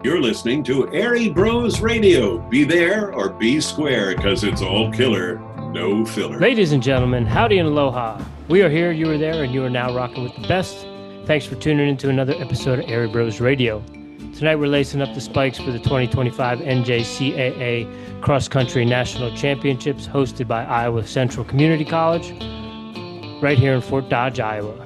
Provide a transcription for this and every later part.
You're listening to Airey Bros Radio. Be there or be square, because it's all killer, no filler. Ladies and gentlemen, howdy and aloha. We are here, you are there, and you are now rocking with the best. Thanks for tuning in to another episode of Airey Bros Radio. Tonight we're lacing up the spikes for the 2025 NJCAA Cross Country National Championships hosted by Iowa Central Community College, right here in Fort Dodge, Iowa.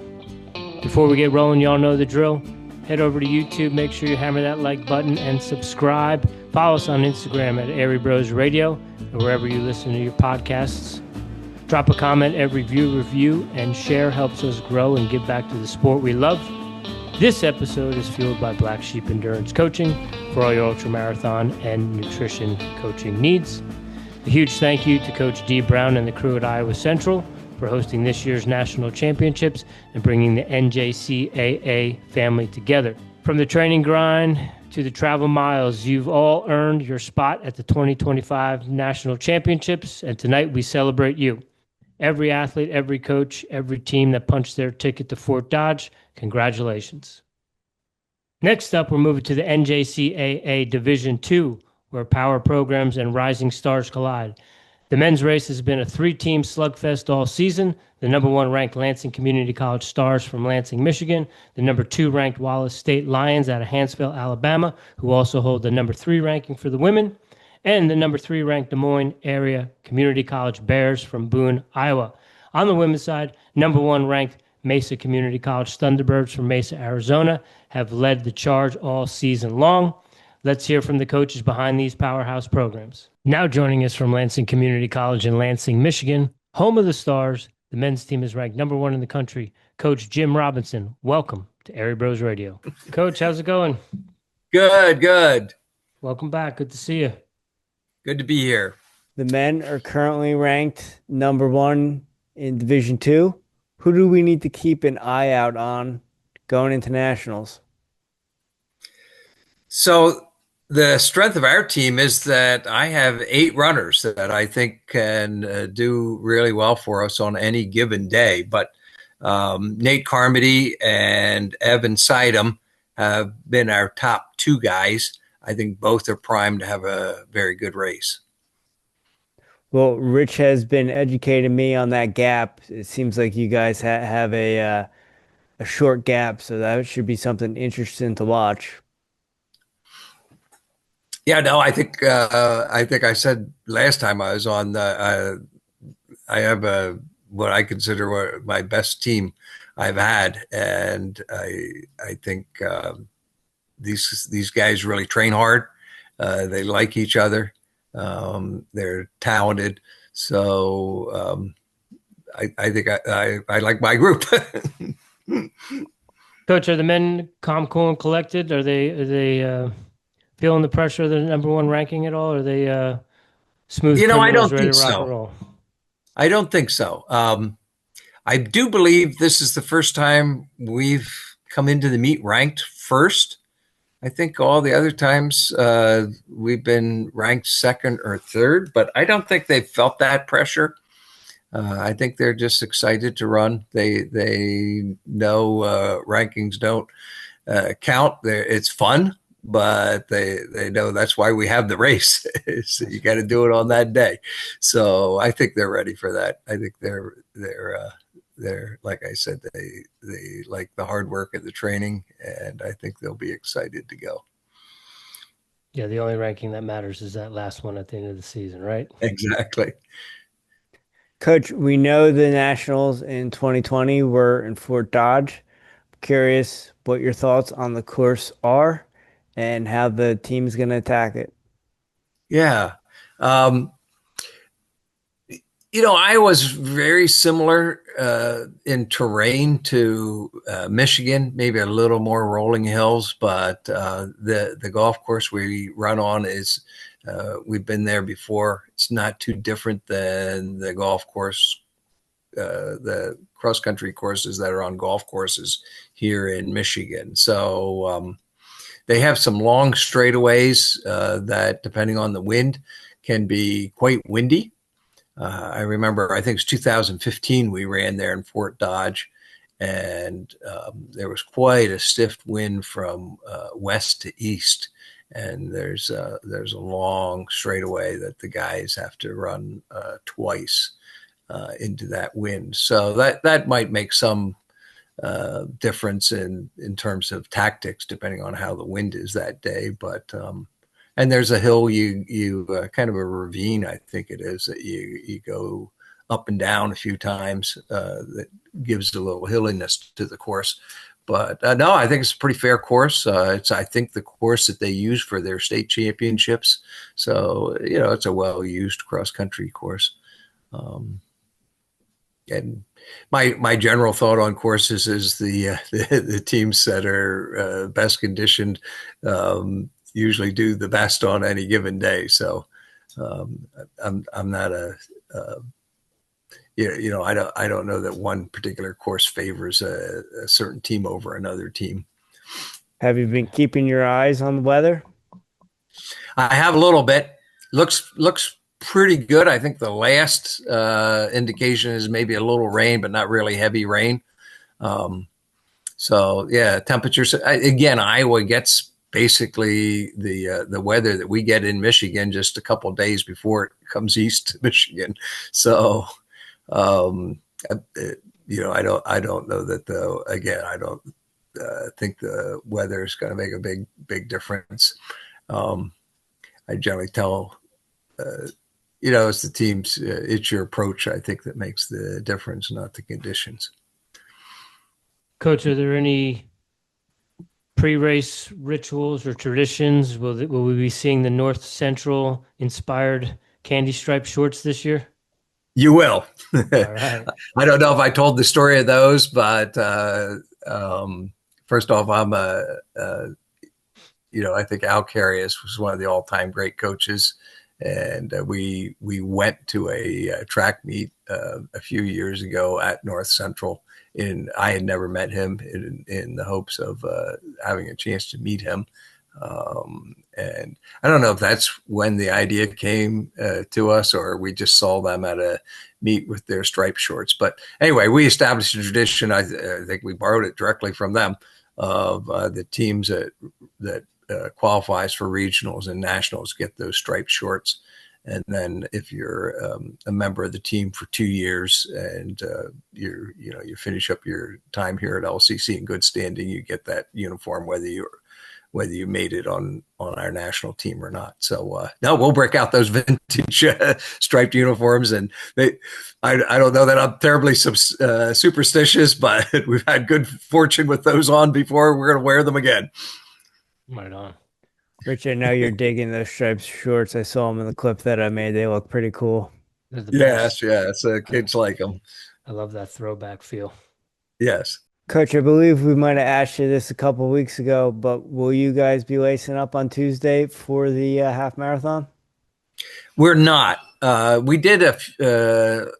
Before we get rolling, y'all know the drill. Head over to YouTube, make sure you hammer that like button and subscribe. Follow us on Instagram at Airey Bros Radio or wherever you listen to your podcasts. Drop a comment, every review, and share helps us grow and give back to the sport we love. This episode is fueled by Black Sheep Endurance Coaching for all your ultramarathon and nutrition coaching needs. A huge thank you to Coach D. Brown and the crew at Iowa Central for hosting this year's national championships and bringing the NJCAA family together. From the training grind to the travel miles, you've all earned your spot at the 2025 national championships, and tonight we celebrate you. Every athlete, every coach, every team that punched their ticket to Fort Dodge, congratulations. Next up, we're moving to the NJCAA Division II, where power programs and rising stars collide. The men's race has been a three-team slugfest all season. The number one ranked Lansing Community College Stars from Lansing, Michigan, the number two ranked Wallace State Lions out of Hanceville, Alabama, who also hold the number three ranking for the women, and the number three ranked Des Moines Area Community College Bears from Boone, Iowa. On the women's side, number one ranked Mesa Community College Thunderbirds from Mesa, Arizona, have led the charge all season long. Let's hear from the coaches behind these powerhouse programs. Now joining us from Lansing Community College in Lansing, Michigan, home of the Stars, the men's team is ranked number one in the country, Coach Jim Robinson. Welcome to Airey Bros Radio. Coach, how's it going? Good. Welcome back. Good to see you. Good to be here. The men are currently ranked number one in Division II. Who do we need to keep an eye out on going into nationals? So the strength of our team is that I have 8 runners that I think can do really well for us on any given day. But Nate Carmody and Evan Sidem have been our top 2 guys. I think both are primed to have a very good race. Well, Rich has been educating me on that gap. It seems like you guys have a short gap, so that should be something interesting to watch. Yeah, no, I think I said last time I was on, I have what I consider my best team I've had, and I think these guys really train hard. They like each other. They're talented, so I think I like my group. Coach, are the men calm, cool, and collected? Are they feeling the pressure of the number one ranking at all? Or are they smooth? I don't think so. I don't think so. I do believe this is the first time we've come into the meet ranked first. I think all the other times we've been ranked second or third, but I don't think they've felt that pressure. I think they're just excited to run. They know rankings don't count. It's fun, but they know that's why we have the race. So you got to do it on that day. So I think they're ready for that. I think they're like I said, they like the hard work and the training, and I think they'll be excited to go. Yeah, the only ranking that matters is that last one at the end of the season, right? Exactly. Coach, we know the Nationals in 2020 were in Fort Dodge. I'm curious what your thoughts on the course are and how the team's going to attack it. Yeah. Iowa's very similar in terrain to Michigan, maybe a little more rolling hills, but the golf course we run on is, we've been there before. It's not too different than the golf course, the cross-country courses that are on golf courses here in Michigan. So they have some long straightaways that, depending on the wind, can be quite windy. I remember, I think it was 2015, we ran there in Fort Dodge, and there was quite a stiff wind from west to east. and there's a long straightaway that the guys have to run twice into that wind. So that might make some difference in terms of tactics, depending on how the wind is that day. But and there's a hill you kind of a ravine, I think it is, that you go up and down a few times that gives a little hilliness to the course. But no, I think it's a pretty fair course. It's, I think, the course that they use for their state championships. So, it's a well-used cross-country course. And my general thought on courses is the teams that are best conditioned usually do the best on any given day. So I'm not I don't know that one particular course favors a certain team over another team. Have you been keeping your eyes on the weather? I have a little bit. Looks pretty good. I think the last indication is maybe a little rain, but not really heavy rain. So yeah, temperatures again. Iowa gets basically the weather that we get in Michigan just a couple of days before it comes east to Michigan. So I don't know that I don't think the weather is going to make a big difference. I generally tell it's the teams, it's your approach, I think, that makes the difference, not the conditions. Coach, are there any pre-race rituals or traditions? Will we be seeing the North Central inspired candy striped shorts this year? You will. All right. I don't know if I told the story of those, but first off, I'm I think Al Carius was one of the all-time great coaches. And we went to a track meet a few years ago at North Central. I had never met him in the hopes of having a chance to meet him. And I don't know if that's when the idea came to us, or we just saw them at a meet with their striped shorts. But anyway, we established a tradition. I think we borrowed it directly from them, of the teams that qualifies for regionals and nationals get those striped shorts. And then if you're a member of the team for 2 years and you finish up your time here at LCC in good standing, you get that uniform whether you made it on our national team or not. So no, we'll break out those vintage striped uniforms, and I don't know that I'm terribly superstitious, but we've had good fortune with those on before. We're going to wear them again. Right on. Rich, I know you're digging those striped shorts. I saw them in the clip that I made. They look pretty cool. Yes. Kids like them. I love that throwback feel. Yes. Coach, I believe we might have asked you this a couple of weeks ago, but will you guys be lacing up on Tuesday for the half marathon? We're not. We did the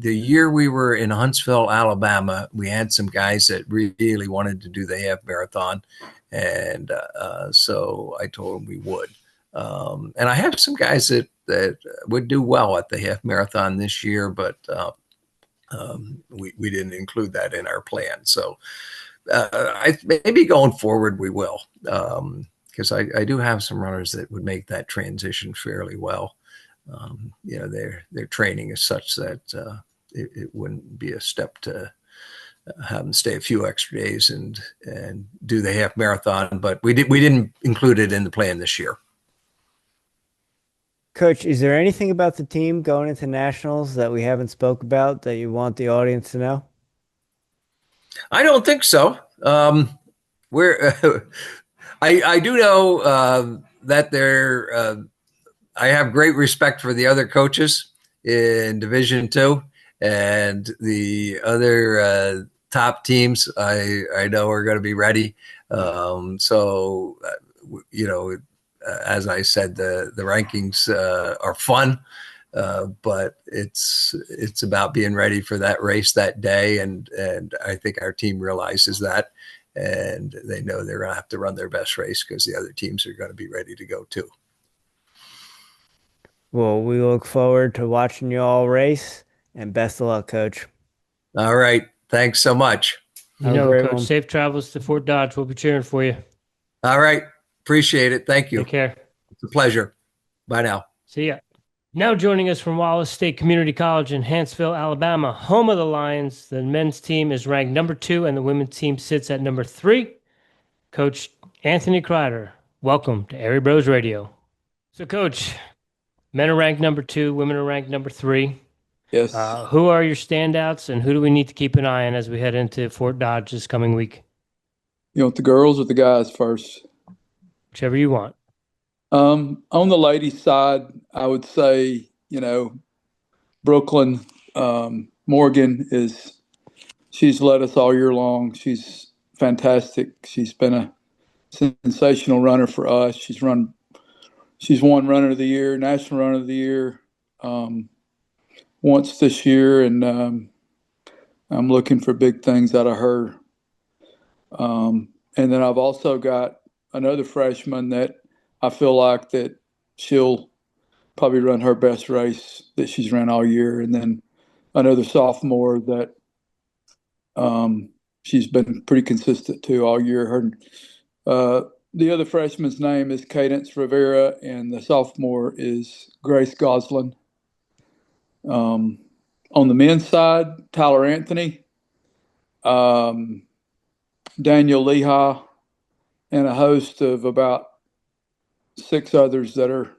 year we were in Hanceville, Alabama. We had some guys that really wanted to do the half marathon. And so I told them we would. And I have some guys that would do well at the half marathon this year, but we didn't include that in our plan. So maybe going forward we will, because I do have some runners that would make that transition fairly well. Their training is such that it wouldn't be a step to have them stay a few extra days and do the half marathon, but we didn't include it in the plan this year. Coach, is there anything about the team going into nationals that we haven't spoke about that you want the audience to know? I don't think so. I do know that I have great respect for the other coaches in Division II, and the other top teams I know are going to be ready. As I said, the rankings are fun, but it's about being ready for that race that day, and I think our team realizes that, and they know they're going to have to run their best race because the other teams are going to be ready to go too. Well, we look forward to watching you all race, and best of luck, Coach. All right. Thanks so much. Coach, safe travels to Fort Dodge. We'll be cheering for you. All right. Appreciate it. Thank you. Take care. It's a pleasure. Bye now. See ya. Now joining us from Wallace State Community College in Hanceville, Alabama, home of the Lions, the men's team is ranked number 2 and the women's team sits at number 3. Coach Anthony Crider, welcome to Airey Bros Radio. So, Coach, men are ranked number 2, women are ranked number 3. Yes. Who are your standouts, and who do we need to keep an eye on as we head into Fort Dodge this coming week? You want the girls or the guys first? Whichever you want. On the ladies' side, I would say, Brooklyn Morgan she's led us all year long. She's fantastic. She's been a sensational runner for us. She's won Runner of the Year, National Runner of the Year once this year, and I'm looking for big things out of her. And then I've also got another freshman that I feel like that she'll probably run her best race that she's run all year. And then another sophomore that she's been pretty consistent too all year. The other freshman's name is Cadence Rivera, and the sophomore is Grace Goslin. On the men's side, Tyler Anthony, Daniel Leha, and a host of about 6 others that are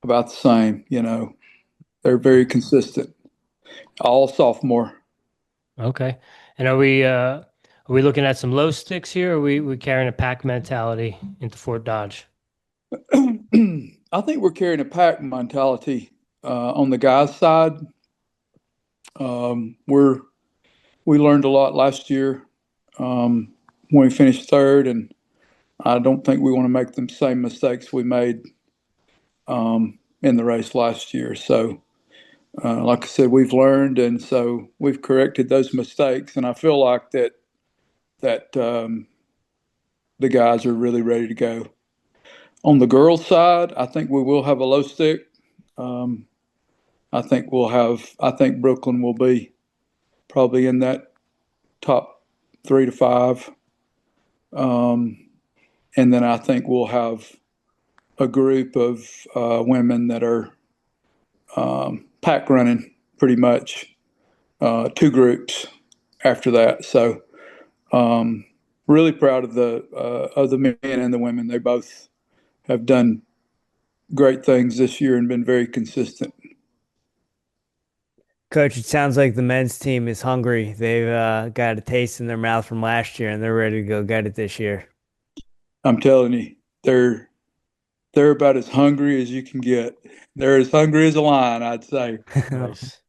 about the same. They're very consistent, all sophomore. Okay. And are we looking at some low sticks here, or are we carrying a pack mentality into Fort Dodge? I think we're carrying a pack mentality on the guys' side. We learned a lot last year when we finished third, and I don't think we want to make the same mistakes we made in the race last year. So, like I said, we've learned, and so we've corrected those mistakes. And I feel like that the guys are really ready to go. On the girls' side, I think we will have a low stick. I think Brooklyn will be probably in that top 3 to 5. And then I think we'll have a group of women that are pack running pretty much, 2 groups after that. So really proud of the men and the women. They both have done great things this year and been very consistent. Coach, it sounds like the men's team is hungry. They've got a taste in their mouth from last year, and they're ready to go get it this year. I'm telling you, they're about as hungry as you can get. They're as hungry as a lion, I'd say. Nice.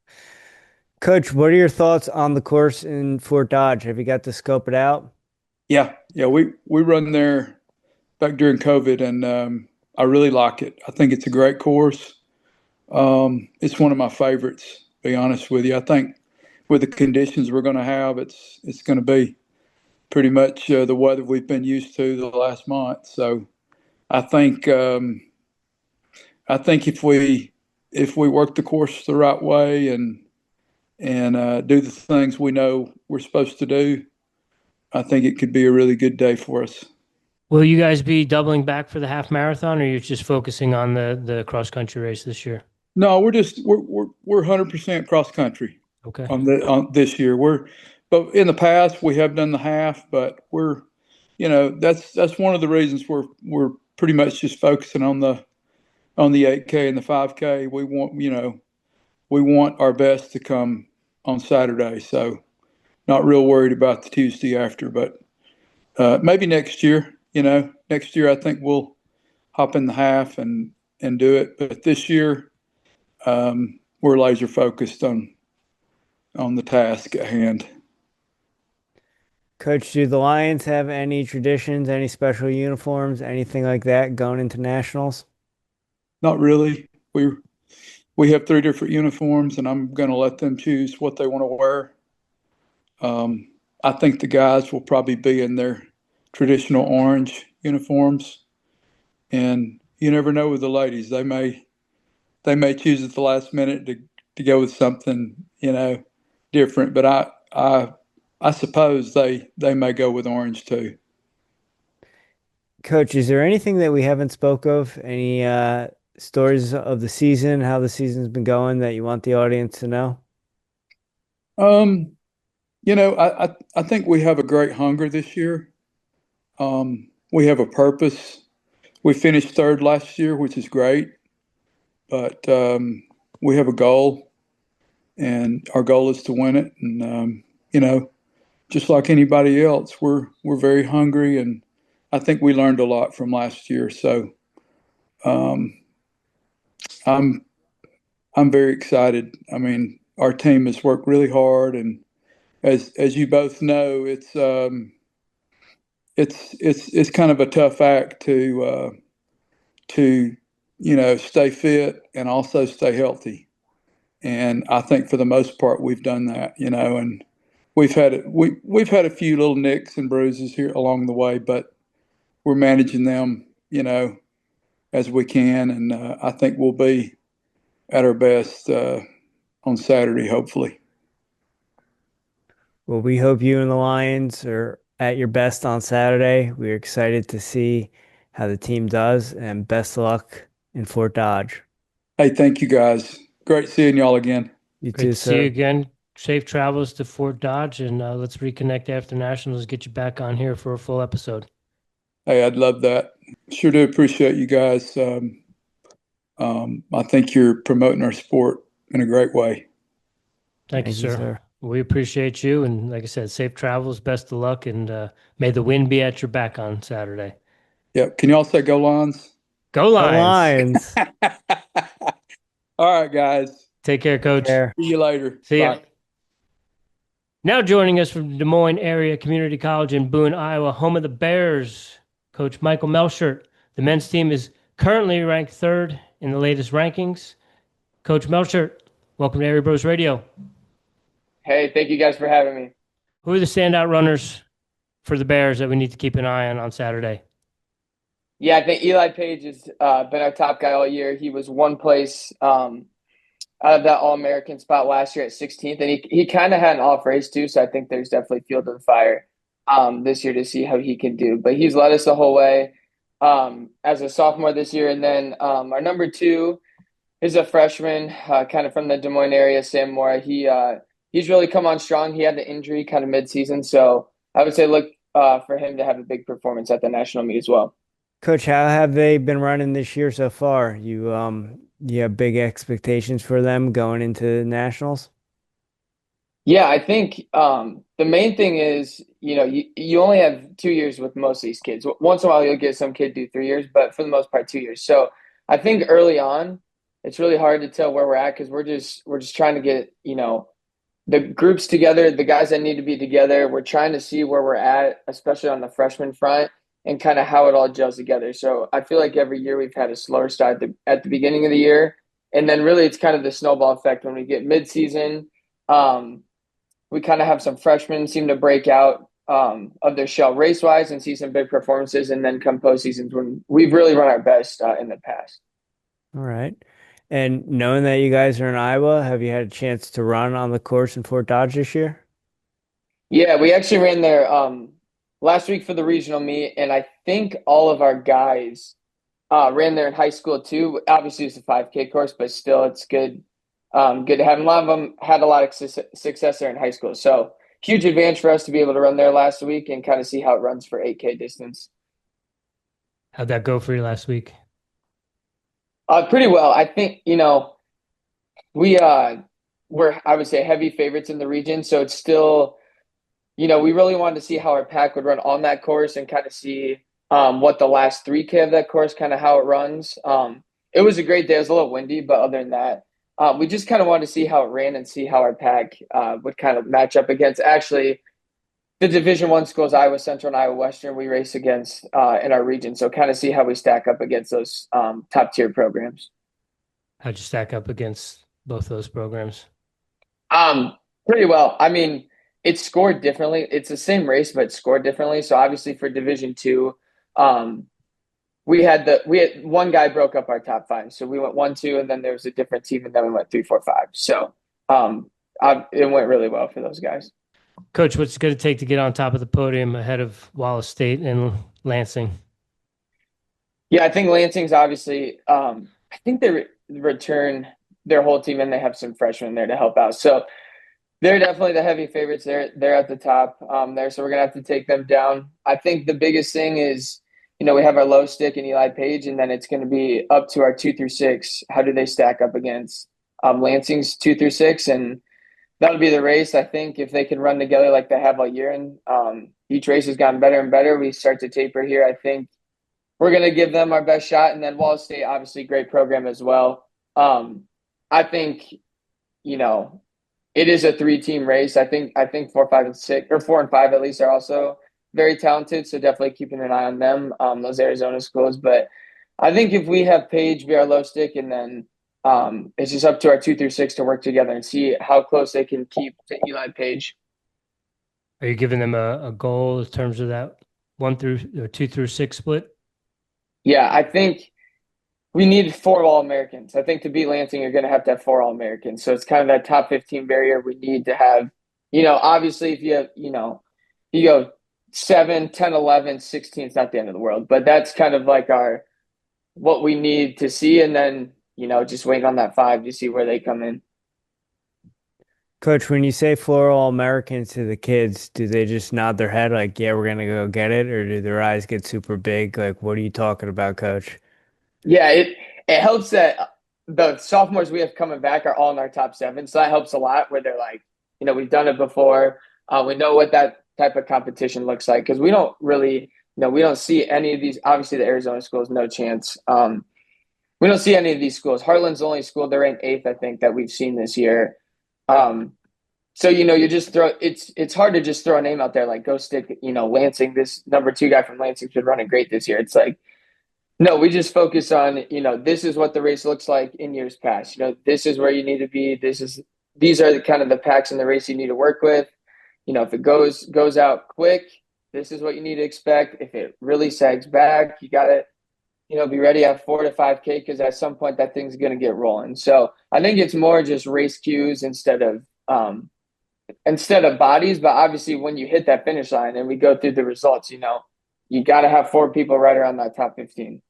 Coach, what are your thoughts on the course in Fort Dodge? Have you got to scope it out? Yeah, we run there back during COVID, and I really like it. I think it's a great course. It's one of my favorites, to be honest with you. I think with the conditions we're going to have, it's going to be pretty much the weather we've been used to the last month. So I think if we work the course the right way and do the things we know we're supposed to do, I think it could be a really good day for us. Will you guys be doubling back for the half marathon, or you're just focusing on the cross country race this year? No, we're 100% cross country. Okay. On this year, but in the past we have done the half, but that's one of the reasons we're pretty much just focusing on the 8K and the 5K. We want our best to come on Saturday, so not real worried about the Tuesday after, but maybe next year. Next year I think we'll hop in the half and do it. But this year we're laser focused on the task at hand. Coach, do the Lions have any traditions, any special uniforms, anything like that going into nationals? Not really. We have 3 different uniforms, and I'm going to let them choose what they want to wear. I think the guys will probably be in their traditional orange uniforms, and you never know with the ladies. They may choose at the last minute to go with something different, but I suppose they may go with orange too. Coach, is there anything that we haven't spoke of? Any stories of the season, how the season's been going that you want the audience to know? Um, I think we have a great hunger this year. We have a purpose. We finished third last year, which is great, but we have a goal, and our goal is to win it. And just like anybody else, we're very hungry, and I think we learned a lot from last year. So um, I'm I'm very excited. I mean, our team has worked really hard, and as you both know, it's kind of a tough act to stay fit and also stay healthy. And I think for the most part we've done that, and we've had a few little nicks and bruises here along the way, but we're managing them, as we can, and I think we'll be at our best on Saturday, hopefully. Well, we hope you and the Lions are at your best on Saturday. We're excited to see how the team does, and best of luck in Fort Dodge. Hey, thank you guys. Great seeing y'all again. You Great too, to see you sir. again. Safe travels to Fort Dodge, and let's reconnect after Nationals, get you back on here for a full episode. Hey, I'd love that. Sure do appreciate you guys. I think you're promoting our sport in a great way. Thank you, sir. We appreciate you. And like I said, safe travels, best of luck, and may the wind be at your back on Saturday. Yep. Can y'all say go Lions? Go Lions. Go Lions. All right, guys. Take care, Coach. See you later. See Bye. ya. Now joining us from the Des Moines Area Community College in Boone, Iowa, home of the Bears, Coach Michael Melchert. The men's team is currently ranked third in the latest rankings. Coach Melchert, welcome to Airey Bros Radio. Hey, thank you guys for having me. Who are the standout runners for the Bears that we need to keep an eye on Saturday? Yeah, I think Eli Page has been our top guy all year. He was one place out of that All-American spot last year at 16th, and he kind of had an off race too, so I think there's definitely field of fire this year to see how he can do. But he's led us the whole way as a sophomore this year. And then our number two is a freshman, kind of from the Des Moines area, Sam Moore. He's really come on strong. He had the injury kind of mid-season, so I would say look for him to have a big performance at the national meet as well. Coach, how have they been running this year so far? You have big expectations for them going into nationals? Yeah, I think the main thing is, you only have 2 years with most of these kids. Once in a while, you'll get some kid do 3 years, but for the most part, 2 years. So I think early on, it's really hard to tell where we're at because we're just trying to get, the groups together, the guys that need to be together. We're trying to see where we're at, especially on the freshman front, and kind of how it all gels together. So I feel like every year we've had a slower start at the beginning of the year. And then really it's kind of the snowball effect when we get midseason. We kind of have some freshmen seem to break out of their shell race-wise and see some big performances, and then come postseasons when we've really run our best in the past. All right. And knowing that you guys are in Iowa, have you had a chance to run on the course in Fort Dodge this year? Yeah, we actually ran there last week for the regional meet, and I think all of our guys ran there in high school too. Obviously, it's a 5K course, but still, it's good. Good to have them. A lot of them had a lot of success there in high school. So huge advantage for us to be able to run there last week and kind of see how it runs for 8K distance. How'd that go for you last week? Pretty well. I think, we're, I would say, heavy favorites in the region. So it's still, we really wanted to see how our pack would run on that course and kind of see what the last 3K of that course, kind of how it runs. It was a great day. It was a little windy, but other than that, we just kind of wanted to see how it ran and see how our pack would kind of match up against actually the Division I schools, Iowa Central and Iowa Western, we race against in our region. So kind of see how we stack up against those top tier programs. How'd you stack up against both those programs? Pretty well. I mean, it's scored differently. It's the same race, but it's scored differently. So obviously for Division II, we had one guy broke up our top five. So we went 1, 2, and then there was a different team, and then we went 3, 4, 5. So it went really well for those guys. Coach, what's it going to take to get on top of the podium ahead of Wallace State and Lansing? Yeah, I think Lansing's obviously. I think they return their whole team, and they have some freshmen there to help out. So they're definitely the heavy favorites. They're at the top there, so we're gonna have to take them down. I think the biggest thing is, we have our low stick and Eli Page, and then it's going to be up to our 2 through 6. How do they stack up against Lansing's 2 through 6? And that'll be the race. I think if they can run together like they have all year, and each race has gotten better and better, we start to taper here. I think we're going to give them our best shot, and then Wallace State, obviously, great program as well. I think, it is a 3-team race. I think 4, 5, and 6, or 4 and 5 at least, are also very talented. So definitely keeping an eye on them, those Arizona schools. But I think if we have Page be our low stick, and then it's just up to our 2 through 6 to work together and see how close they can keep to Eli Page. Are you giving them a goal in terms of that 2 through 6 split? Yeah, I think we need 4 All-Americans. I think to beat Lansing, you're going to have 4 All-Americans. So it's kind of that top 15 barrier we need to have. Obviously, if you have, you go 7, 10, 11, 16, it's not the end of the world. But that's kind of like what we need to see. And then, just waiting on that 5 to see where they come in. Coach, when you say 4 All-Americans to the kids, do they just nod their head like, yeah, we're going to go get it? Or do their eyes get super big? Like, what are you talking about, Coach? Yeah, it helps that the sophomores we have coming back are all in our top 7. So that helps a lot, where they're like, we've done it before. We know what that type of competition looks like, because we don't really, we don't see any of these. Obviously, the Arizona schools, no chance. We don't see any of these schools. Heartland's the only school, they're ranked 8th, I think, that we've seen this year. So, you just it's hard to just throw a name out there like, go stick, Lansing, this number 2 guy from Lansing's been running great this year. It's like, no, we just focus on, this is what the race looks like in years past. This is where you need to be. These are the kind of the packs in the race you need to work with. If it goes out quick, this is what you need to expect. If it really sags back, you got to, be ready at 4 to 5K, because at some point that thing's going to get rolling. So I think it's more just race cues instead of bodies. But obviously, when you hit that finish line and we go through the results, you got to have 4 people right around that top 15.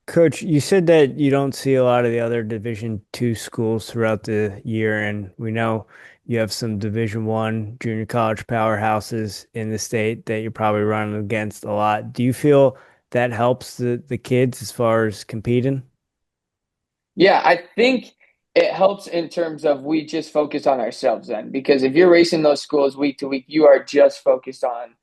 Coach, you said that you don't see a lot of the other Division II schools throughout the year, and we know you have some Division I junior college powerhouses in the state that you're probably running against a lot. Do you feel that helps the kids as far as competing? Yeah, I think it helps in terms of we just focus on ourselves then, because if you're racing those schools week to week, you are just focused on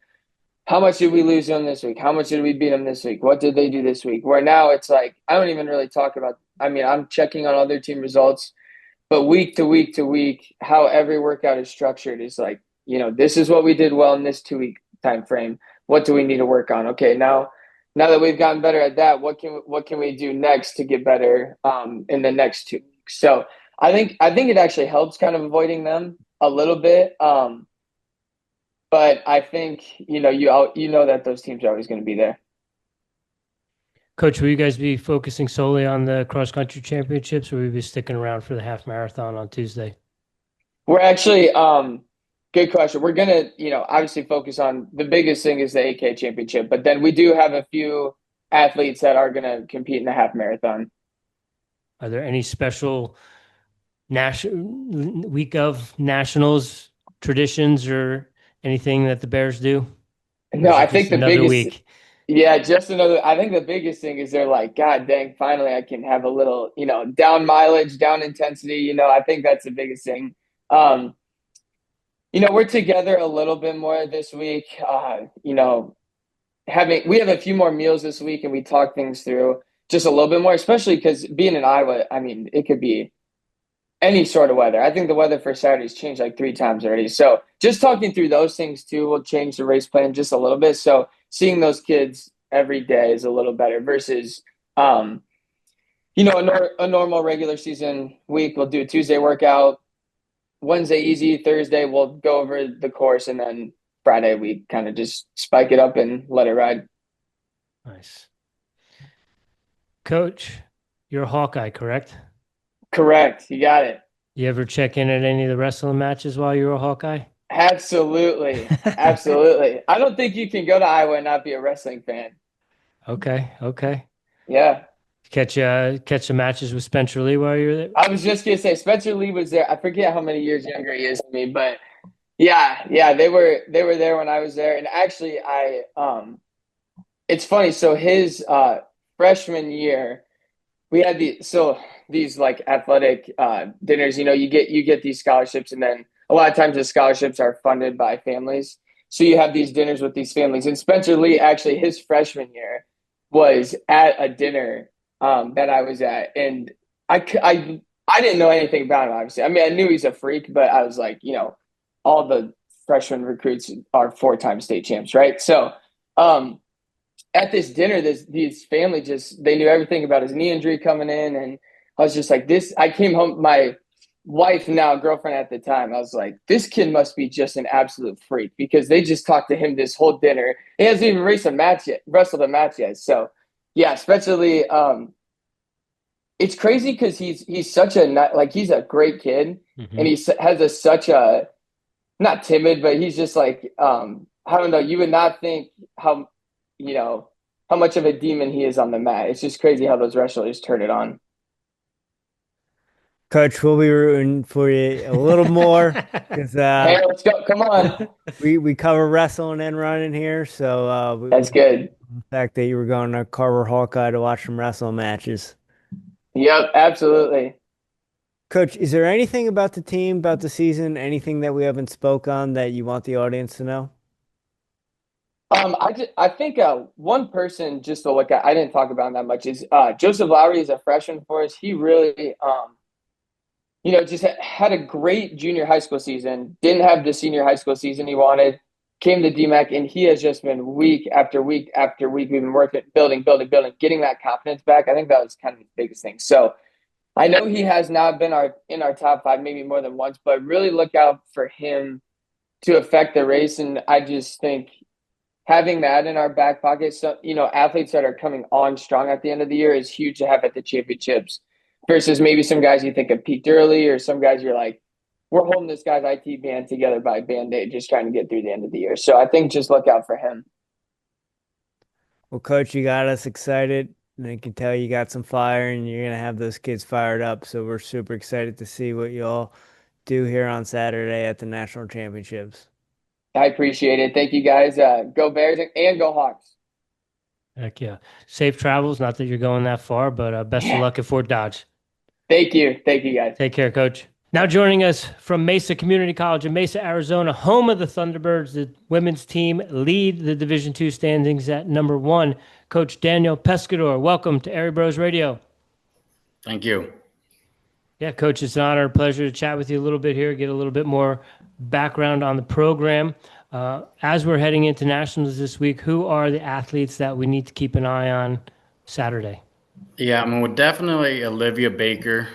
how much did we lose them this week? How much did we beat them this week? What did they do this week? Where now it's like, I don't even really talk about, I'm checking on other team results, but week to week to week, how every workout is structured is like, this is what we did well in this 2-week time frame. What do we need to work on? Okay, now that we've gotten better at that, what can we do next to get better in the next 2 weeks? So I think it actually helps kind of avoiding them a little bit. But I think, you know that those teams are always going to be there. Coach, will you guys be focusing solely on the cross-country championships, or will you be sticking around for the half marathon on Tuesday? We're actually, good question. We're going to, obviously focus on the biggest thing is the AK championship, but then we do have a few athletes that are going to compete in the half marathon. Are there any special week of nationals traditions or anything that the Bears do? No, I think the biggest week. Yeah, just another. I think the biggest thing is they're like, God dang, finally I can have a little, down mileage, down intensity. I think that's the biggest thing. We're together a little bit more this week. We have a few more meals this week, and we talk things through just a little bit more, especially because being in Iowa, it could be any sort of weather. I think the weather for Saturday's changed like 3 times already. So just talking through those things too will change the race plan just a little bit. So seeing those kids every day is a little better versus, a normal regular season week. We'll do a Tuesday workout, Wednesday easy, Thursday we'll go over the course, and then Friday we kind of just spike it up and let it ride. Nice. Coach, you're a Hawkeye, correct? Correct. You got it. You ever check in at any of the wrestling matches while you were a Hawkeye? Absolutely. Absolutely. I don't think you can go to Iowa and not be a wrestling fan. Okay. Yeah. Catch some matches with Spencer Lee while you were there? I was just gonna say Spencer Lee was there. I forget how many years younger he is than me, but yeah, they were there when I was there. And actually it's funny. So his freshman year, we had these like athletic dinners. You get these scholarships, and then a lot of times the scholarships are funded by families. So you have these dinners with these families. And Spencer Lee, actually, his freshman year was at a dinner that I was at, and I didn't know anything about him. Obviously, I mean, I knew he's a freak, but I was like, all the freshman recruits are 4-time state champs, right? So. At this dinner, these family they knew everything about his knee injury coming in, and I was just like, this. I came home, my wife, now girlfriend at the time, I was like, this kid must be just an absolute freak because they just talked to him this whole dinner. He hasn't even wrestled a match yet. So yeah, especially it's crazy because he's such he's a great kid, and he has such a not timid, but he's just like I don't know. You would not think how much of a demon he is on the mat. It's just crazy how those wrestlers turn it on. Coach, we'll be rooting for you a little more because hey, let's go! Come on. we cover wrestling and running here, so that's good. The fact that you were going to Carver Hawkeye to watch some wrestling matches. Yep, absolutely. Coach, is there anything about the team, about the season, anything that we haven't spoke on that you want the audience to know? I think one person just to look at, I didn't talk about him that much, is Joseph Lowry is a freshman for us. He really, just had a great junior high school season, didn't have the senior high school season he wanted, came to DMAC, and he has just been week after week after week. We've been working, building, getting that confidence back. I think that was kind of the biggest thing. So I know he has not been in our top 5 maybe more than once, but really look out for him to affect the race. And I just think having that in our back pocket, so athletes that are coming on strong at the end of the year is huge to have at the championships versus maybe some guys you think have peaked early, or some guys you're like, we're holding this guy's IT band together by Band-Aid, just trying to get through the end of the year. So I think just look out for him. Well, Coach, you got us excited, and I can tell you got some fire, and you're going to have those kids fired up. So we're super excited to see what you all do here on Saturday at the National Championships. I appreciate it. Thank you, guys. Go Bears and go Hawks. Heck yeah. Safe travels. Not that you're going that far, but best of luck at Fort Dodge. Thank you. Thank you, guys. Take care, Coach. Now joining us from Mesa Community College in Mesa, Arizona, home of the Thunderbirds, the women's team lead the Division II standings at number 1, Coach Daniel Pescador. Welcome to Airey Bros Radio. Thank you. Yeah, Coach, it's an honor and pleasure to chat with you a little bit here, get a little bit more background on the program. As we're heading into nationals this week, who are the athletes that we need to keep an eye on Saturday? Yeah, I mean, well, definitely Olivia Baker.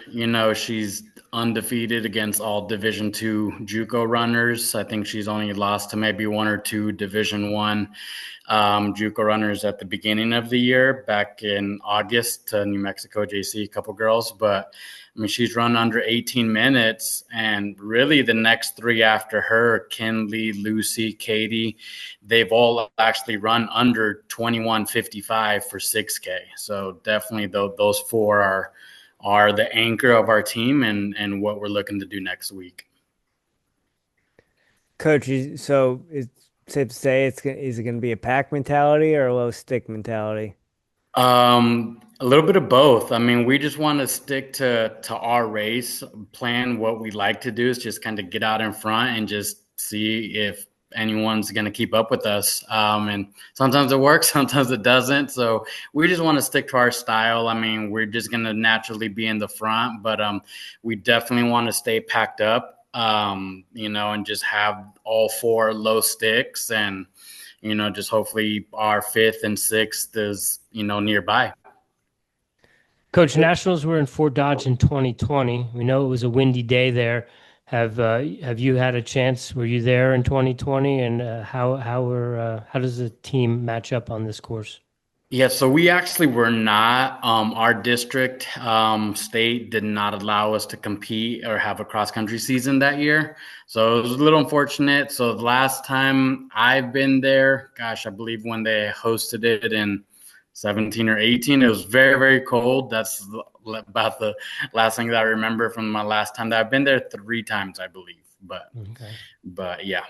She's undefeated against all Division II JUCO runners. I think she's only lost to maybe 1 or 2 Division I JUCO runners at the beginning of the year, back in August to New Mexico JC, a couple girls. But I mean, she's run under 18 minutes, and really the next 3 after her, Kinley, Lucy, Katie, they've all actually run under 21:55 for 6K. So definitely those 4 are the anchor of our team and what we're looking to do next week. Coach, so it's safe to say is it going to be a pack mentality or a low stick mentality? A little bit of both. I mean, we just want to stick to our race plan. What we like to do is just kind of get out in front and just see if anyone's going to keep up with us. And sometimes it works, sometimes it doesn't. So we just want to stick to our style. I mean, we're just going to naturally be in the front, but we definitely want to stay packed up, and just have all 4 low sticks, and just hopefully our 5th and 6th is nearby. Coach, nationals were in Fort Dodge in 2020. We know it was a windy day there. Have you had a chance? Were you there in 2020? And how does the team match up on this course? Yeah, so we actually were not. Our district state did not allow us to compete or have a cross-country season that year. So it was a little unfortunate. So the last time I've been there, gosh, I believe when they hosted it in 17 or 18. It was very, very cold. That's about the last thing that I remember from my last time. I've been there 3 times, I believe. But yeah.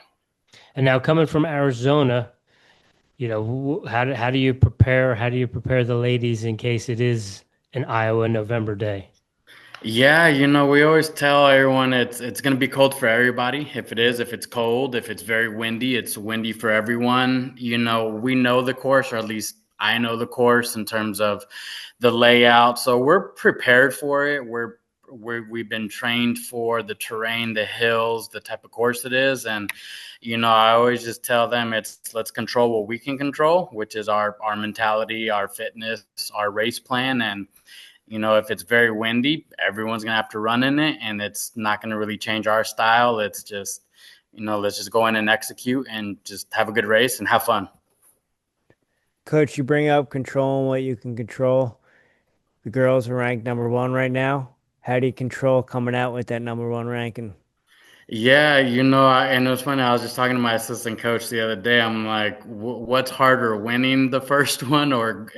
And now coming from Arizona, how do you prepare? How do you prepare the ladies in case it is an Iowa November day? Yeah, we always tell everyone it's going to be cold for everybody. If it's cold, if it's very windy, it's windy for everyone. We know the course, or at least I know the course in terms of the layout. So we're prepared for it. We've been trained for the terrain, the hills, the type of course it is. And, I always just tell them let's control what we can control, which is our mentality, our fitness, our race plan. And, if it's very windy, everyone's going to have to run in it, and it's not going to really change our style. It's just, let's just go in and execute and just have a good race and have fun. Coach, you bring up controlling what you can control. The girls are ranked number 1 right now. How do you control coming out with that number 1 ranking? Yeah, and it was funny. I was just talking to my assistant coach the other day. I'm like, what's harder, winning the first one or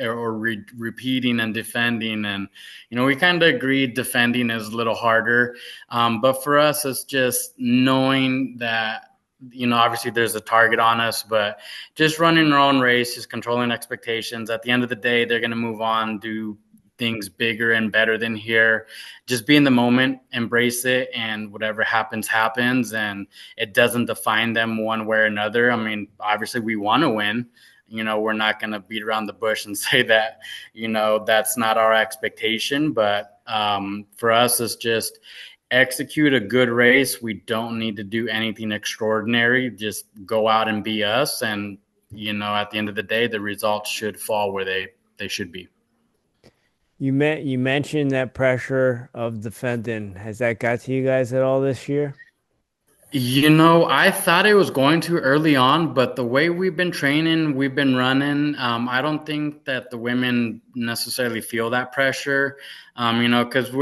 repeating and defending? And, we kind of agreed defending is a little harder. But for us, it's just knowing that, obviously there's a target on us, but just running our own race, just controlling expectations. At the end of the day, they're going to move on, do things bigger and better than here. Just be in the moment, embrace it, and whatever happens, and it doesn't define them one way or another. I mean, obviously we want to win. We're not going to beat around the bush and say that, that's not our expectation. But for us, it's just execute a good race. We don't need to do anything extraordinary. Just go out and be us. And, at the end of the day, the results should fall where they should be. You mentioned that pressure of defending. Has that got to you guys at all this year? I thought it was going to early on, but the way we've been training, we've been running, I don't think that the women necessarily feel that pressure, because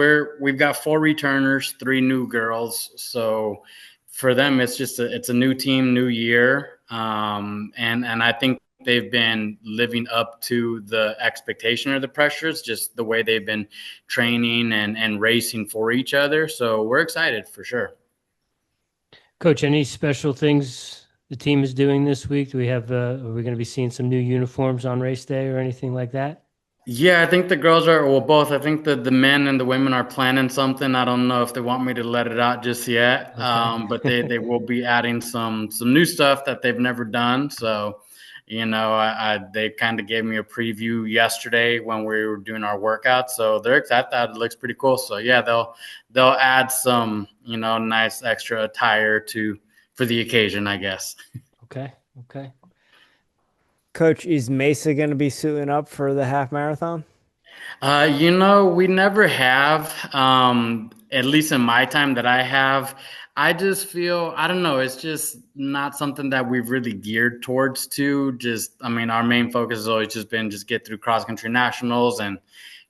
we've got 4 returners, 3 new girls. So for them, it's a new team, new year. And I think they've been living up to the expectation or the pressures, just the way they've been training and racing for each other. So we're excited for sure. Coach, any special things the team is doing this week? Do we have, are we going to be seeing some new uniforms on race day or anything like that? Yeah, I think the girls are, both. I think the men and the women are planning something. I don't know if they want me to let it out just yet, okay. But they will be adding some new stuff that they've never done. So, they kind of gave me a preview yesterday when we were doing our workout. So they're excited. That looks pretty cool. So yeah, they'll add some, nice extra attire for the occasion, I guess. Okay. Coach, is Mesa going to be suiting up for the half marathon? We never have, at least in my time that I have. I just feel, I don't know, it's just not something that we've really geared towards our main focus has always just been get through cross-country nationals and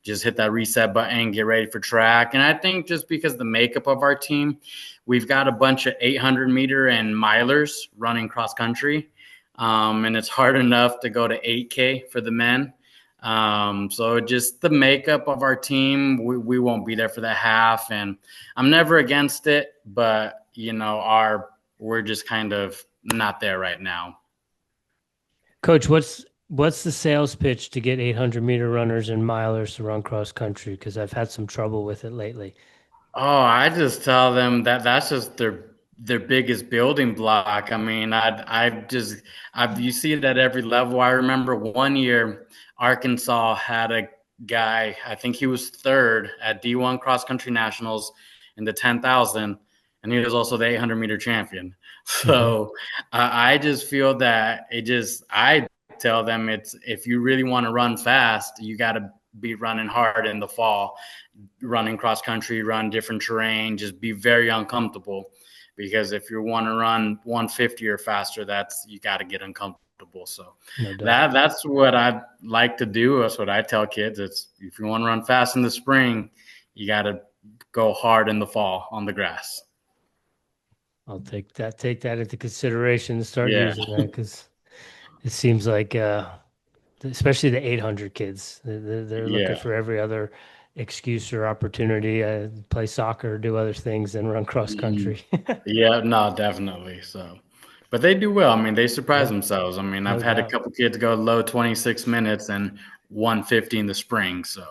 just hit that reset button and get ready for track. And I think just because the makeup of our team, we've got a bunch of 800-meter and milers running cross-country, and it's hard enough to go to 8K for the men. So just the makeup of our team, we won't be there for the half, and I'm never against it, but we're just kind of not there right now. Coach, what's the sales pitch to get 800-meter runners and milers to run cross country? Because I've had some trouble with it lately. Oh, I just tell them that's just their biggest building block. I mean, you see it at every level. I remember one year Arkansas had a guy, I think he was 3rd at D1 cross country nationals in the 10,000, and he was also the 800-meter champion. So I just feel that I tell them if you really want to run fast, you got to be running hard in the fall, running cross country, run different terrain, just be very uncomfortable. Because if you want to run 150 or faster, you got to get uncomfortable. So that's what I like to do. That's what I tell kids. It's if you want to run fast in the spring, you got to go hard in the fall on the grass. I'll take that into consideration and start using that, because it seems like the especially the 800 kids. They're looking for every other excuse or opportunity, play soccer, do other things than run cross country. Yeah, no, definitely. So, but they do well. I mean, they surprise themselves. I mean, I've had a couple kids go low 26 minutes and 150 in the spring. So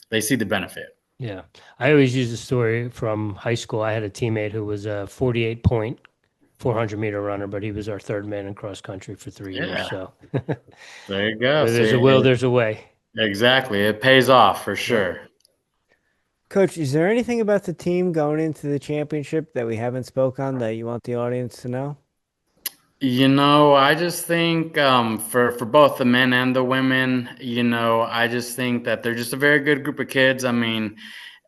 they see the benefit. Yeah. I always use a story from high school. I had a teammate who was a 48-point 400-meter runner, but he was our third man in cross country for 3 years. So there you go. There's a will, there's a way. Exactly. It pays off for sure. Coach, is there anything about the team going into the championship that we haven't spoke on that you want the audience to know? I just think for both the men and the women, I just think that they're just a very good group of kids. I mean,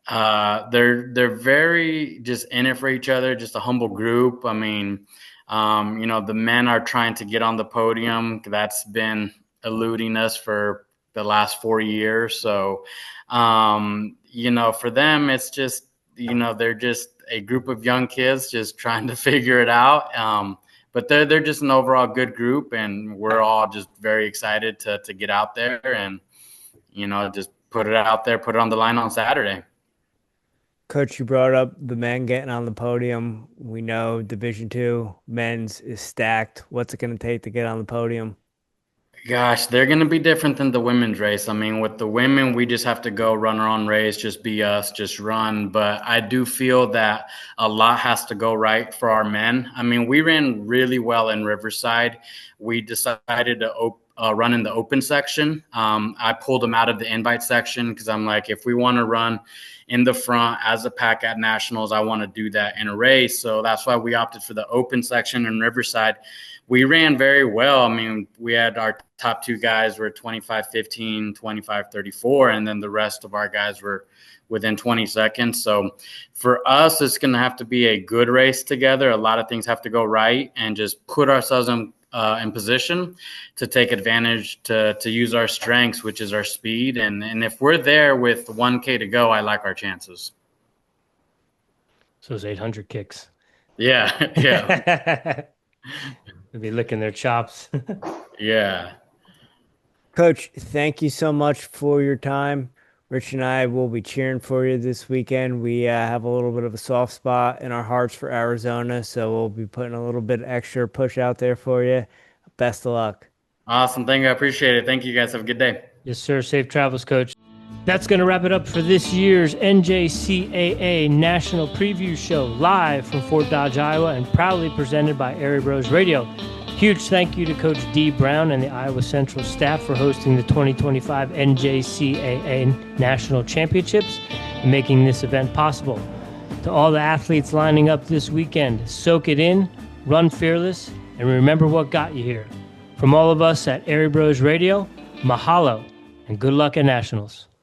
they're very just in it for each other, just a humble group. I mean, the men are trying to get on the podium. That's been eluding us for the last 4 years. So, for them, it's just, they're just a group of young kids just trying to figure it out. But they're just an overall good group, and we're all just very excited to get out there and, just put it out there, put it on the line on Saturday. Coach, you brought up the men getting on the podium. We know Division II men's is stacked. What's it going to take to get on the podium? Gosh, they're going to be different than the women's race. I mean, with the women, we just have to go run our own race, just be us, just run. But I do feel that a lot has to go right for our men. I mean, we ran really well in Riverside. We decided to run in the open section. I pulled them out of the invite section because I'm like, if we want to run in the front as a pack at nationals, I want to do that in a race. So that's why we opted for the open section in Riverside. We ran very well. I mean, we had our top two guys were 25:15, 25:34, and then the rest of our guys were within 20 seconds. So for us, it's going to have to be a good race together. A lot of things have to go right and just put ourselves in position to take advantage, to use our strengths, which is our speed. And if we're there with 1K to go, I like our chances. So those 800 kicks. Yeah. They'll be licking their chops. Yeah. Coach, thank you so much for your time. Rich and I will be cheering for you this weekend. We have a little bit of a soft spot in our hearts for Arizona, so we'll be putting a little bit extra push out there for you. Best of luck. Awesome. Thank you. I appreciate it. Thank you, guys. Have a good day. Yes, sir. Safe travels, Coach. That's going to wrap it up for this year's NJCAA National Preview Show, live from Fort Dodge, Iowa, and proudly presented by Airey Bros Radio. Huge thank you to Coach D. Brown and the Iowa Central staff for hosting the 2025 NJCAA National Championships and making this event possible. To all the athletes lining up this weekend, soak it in, run fearless, and remember what got you here. From all of us at Airey Bros Radio, mahalo, and good luck at Nationals.